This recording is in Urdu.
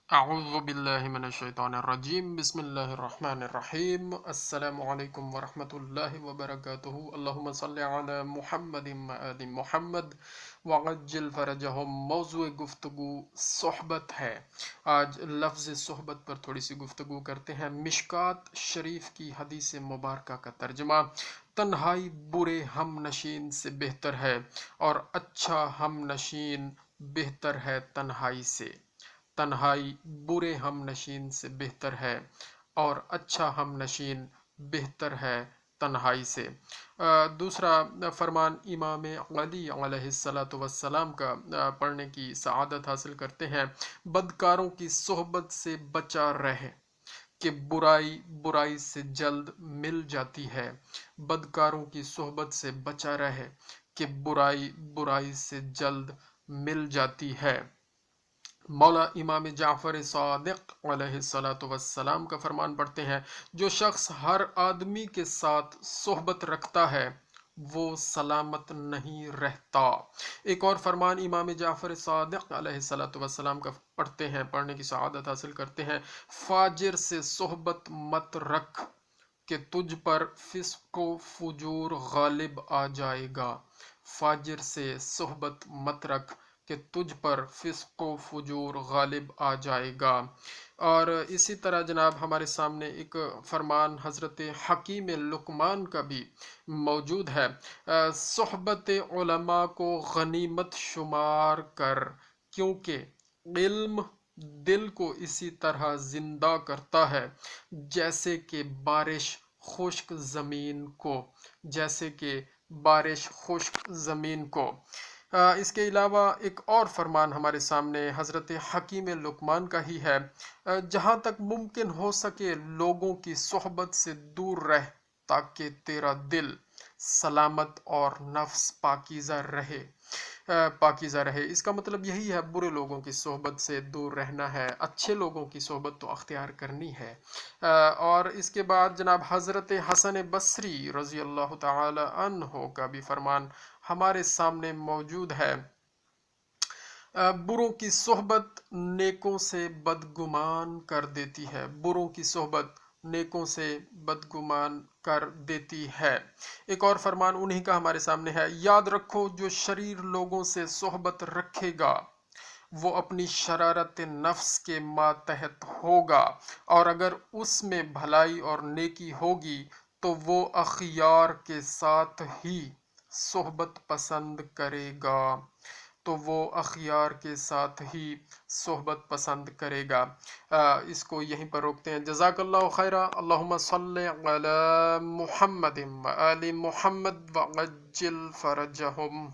اعوذ باللہ من الشیطان الرجیم بسم اللہ الرحمن الرحیم السلام علیکم ورحمۃ اللہ وبرکاتہ اللہم صلی علی محمد وآل محمد وعجل فرجہم۔ موضوع گفتگو صحبت ہے۔ آج لفظ صحبت پر تھوڑی سی گفتگو کرتے ہیں۔ مشکات شریف کی حدیث مبارکہ کا ترجمہ: تنہائی برے ہم نشین سے بہتر ہے اور اچھا ہم نشین بہتر ہے تنہائی سے۔ تنہائی برے ہم نشین سے بہتر ہے اور اچھا ہم نشین بہتر ہے تنہائی سے۔ دوسرا فرمان امام علی علیہ السلام کا پڑھنے کی سعادت حاصل کرتے ہیں: بدکاروں کی صحبت سے بچا رہے کہ برائی سے جلد مل جاتی ہے۔ بدکاروں کی صحبت سے بچا رہے کہ برائی سے جلد مل جاتی ہے۔ مولا امام جعفر صادق علیہ السلام کا فرمان پڑھتے ہیں: جو شخص ہر آدمی کے ساتھ صحبت رکھتا ہے وہ سلامت نہیں رہتا۔ ایک اور فرمان امام جعفر صادق علیہ السلام کا پڑھنے کی سعادت حاصل کرتے ہیں: فاجر سے صحبت مت رکھ کہ تجھ پر فسق و فجور غالب آ جائے گا۔ فاجر سے صحبت مت رکھ کہ تجھ پر فسق و فجور غالب آ جائے گا۔ اور اسی طرح جناب ہمارے سامنے ایک فرمان حضرت حکیم لقمان کا بھی موجود ہے: صحبت علماء کو غنیمت شمار کر، کیونکہ علم دل کو اسی طرح زندہ کرتا ہے جیسے کہ بارش خشک زمین کو۔ اس کے علاوہ ایک اور فرمان ہمارے سامنے حضرت حکیم لقمان کا ہی ہے: جہاں تک ممکن ہو سکے لوگوں کی صحبت سے دور رہ تاکہ تیرا دل سلامت اور نفس پاکیزہ رہے۔ اس کا مطلب یہی ہے، برے لوگوں کی صحبت سے دور رہنا ہے، اچھے لوگوں کی صحبت تو اختیار کرنی ہے۔ اور اس کے بعد جناب حضرت حسن بصری رضی اللہ تعالی عنہ کا بھی فرمان ہمارے سامنے موجود ہے: بروں کی صحبت نیکوں سے بدگمان کر دیتی ہے۔ بروں کی صحبت نیکوں سے بدگمان کر دیتی ہے۔ ایک اور فرمان انہی کا ہمارے سامنے ہے: یاد رکھو جو شریر لوگوں سے صحبت رکھے گا وہ اپنی شرارت نفس کے ماتحت ہوگا، اور اگر اس میں بھلائی اور نیکی ہوگی تو وہ اخیار کے ساتھ ہی صحبت پسند کرے گا۔ اس کو یہیں پر روکتے ہیں۔ جزاک اللہ خیرہ۔ اللہم صلی علی محمد وآل محمد وعجل فرجہم۔